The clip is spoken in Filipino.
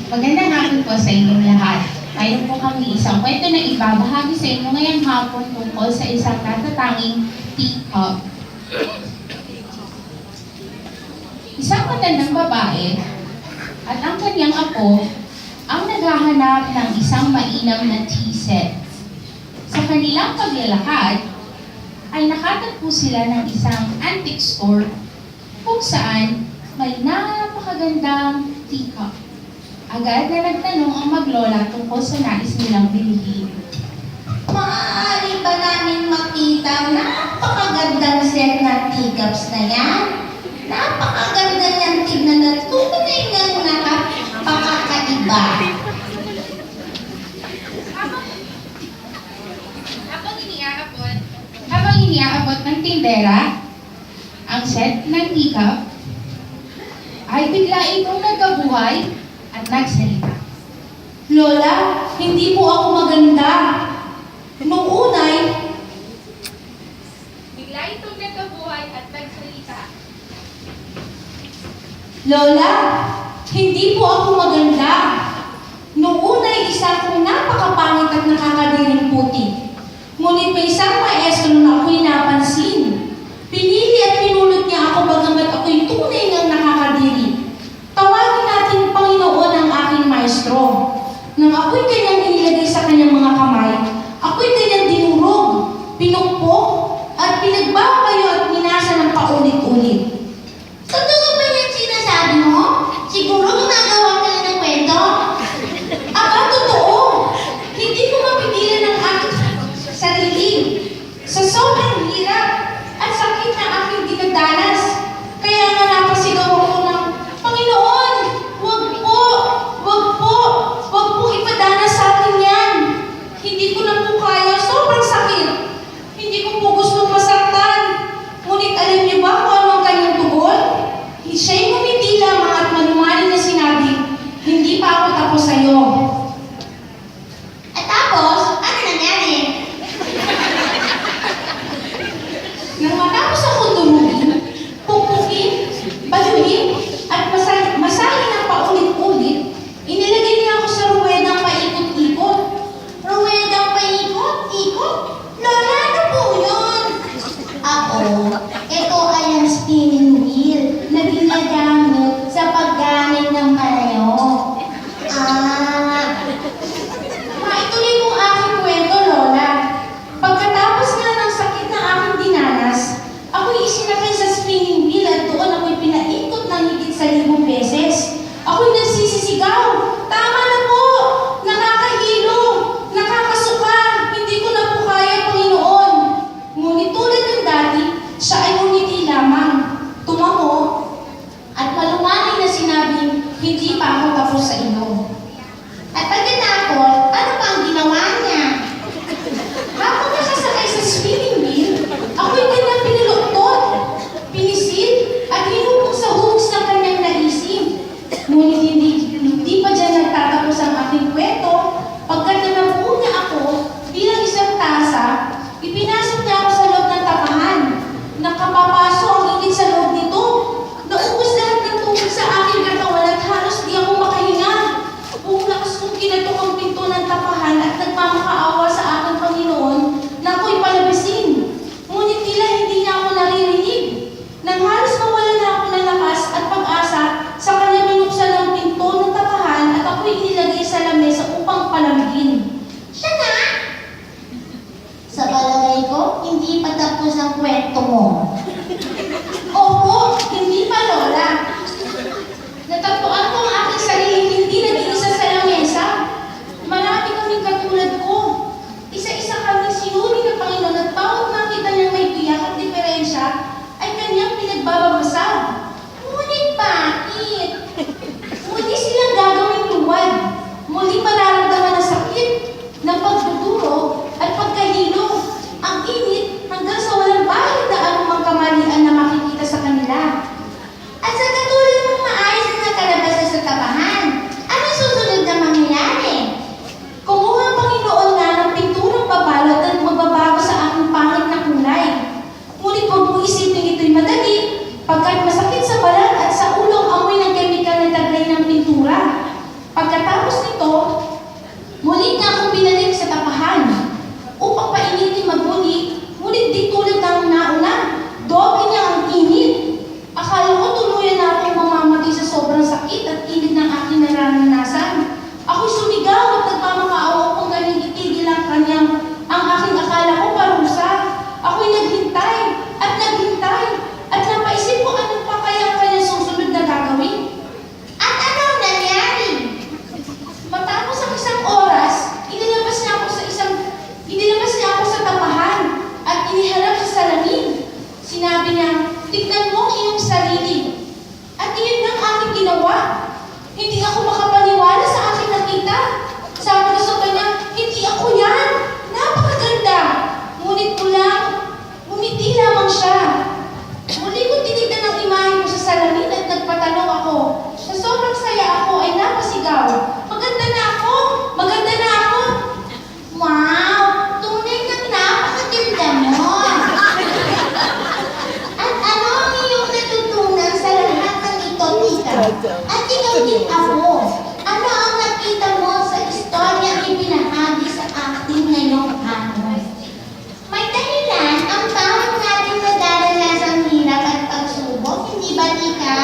Magandang hapon po sa inyong lahat. Mayroon po kami isang kwento na ibabahagi sa inyo ngayong hapon tungkol sa isang natatanging teacup. Isang matandang babae at ang kanyang apo ang naghahanap ng isang mainam na tea set. Sa kanilang paglalakad, ay nakatagpo sila ng isang antique store kung saan may napakagandang teacup. Agad na nagtanong ang maglola tungkol sa nais nilang bilhin. Maaari ba namin makita ang napakagandang set na teacups na yan? Napakaganda niyang tignan at tunay ngang napakakaiba. Habang iniaabot ng tindera ang set ng teacup, ay bigla itong nagkabuhay at nagsalita. Lola, hindi po ako maganda. Nung unay, Bigla itong nagkabuhay at nagsalita. Lola, hindi po ako maganda. Nung unay, isa akong napakapangit at nakakadiring puti. Ngunit may isang maestro na ako'y napansin. Pinili at pinulot niya ako bagamat ako'y tunay ngang nakakadiri. Tawagin natin Panginoon ang aking maestro. Nang ako'y kanyang inilagay sa kanyang mga kamay, ako'y kanyang dinurog, pinukpok, at pinagbabayo at minasa ng paulit-ulit. Totoo ba yan sinasabi mo? Siguro gumagawa ka lang ng kwento? Aba, totoo. Hindi ko mapigilan ang aking sarili. Sa sobrang hirap at sakit na aking dinadanas. Kaya nga napasigaw ako ng, Panginoon, wag po, wag po, wag po ipadanas sa akin yan. Hindi ko na po kaya, sobrang sakit. Hindi ko po gustong masaktan. Ngunit alam niyo ba kung ano ang kanyang tugon? Siya'y ngumiti lamang at malumanay na sinabi, hindi pa ako tapos sa'yo. At tapos, ano nangyari? Nang matapos akong durugin, pukpukin, baluhin, at masahin ng paulit-ulit, inilagay niya ako sa ruwedang paikot-ikot. Ruwedang paikot-ikot? Lola, ano po yun? Ako, ito ay ang spinning wheel na ginagamit sa paggamit ng parayo. Maituloy kong aking kwento, Lola. Pagkatapos nga ng sakit na aking dinanas, ako'y isinakay sa spinning wheel at doon ako'y pinaikot ng higit sa 1,000 beses. Ako'y nagsisisigaw, tama na po! Nakakahilo! Nakakasuka! Hindi ko na po kaya, Panginoon! Ngunit tulad ng dati, siya ay ngumiti lamang, tumango, at malumanay na sinabing, hindi pa ako tapos sa iyo. At pagkatapos, ano pa ang ginawa niya? Habang nakasakay sa spinning wheel, ako'y kanyang pinuluktot, pinisil, at hinupong sa hugis ng kanyang naisip. Ngunit hindi pa dyan nagtatapos ang aking kwento. Pagkat nanabuo niya ako bilang isang tasa, ipinasok niya ako sa loob ng tapahan. Nakapapaso ang ingit sa loob nito. Naubos lahat ng tubig sa aking katawan at halos di ako makahinga. Buong lakas kong kinatok ang pinto ng tapahan at nagmamakaawa sa aking Panginoon na ako'y palabasin. Ngunit tila hindi niya ako naririnig. Nang halos mawala na ako ng lakas at pag-asa, sa kanya binuksan ang pinto ng tapahan at ako'y inilagay sa lamesa upang palamigin. Siya na! Sa palagay ko, hindi pa tapos ang kwento mo. Opo, hindi pa, Lola. Natagpuan ko ang aking sarili hindi nag-iisa sa lamesa. Marami kaming katulad ko. Isa-isa kaming sinuri ng Panginoon at bawat nakita niyang may tiyak at diferensya ay kanyang pinagbababasag. Ngunit bakit? Muli silang gagawing luwad. Muli mararamdaman ang sakit ng pagduduro at pagkahilo. Ang init hanggang sa walang bahid na anumang At ikaw din ako. Ano ang nakita mo sa istoryang ibinahagi sa ating ngayong araw? May dahilan ang bawat nating nadaranas ang hirap at pagsubok, hindi ba, Tika?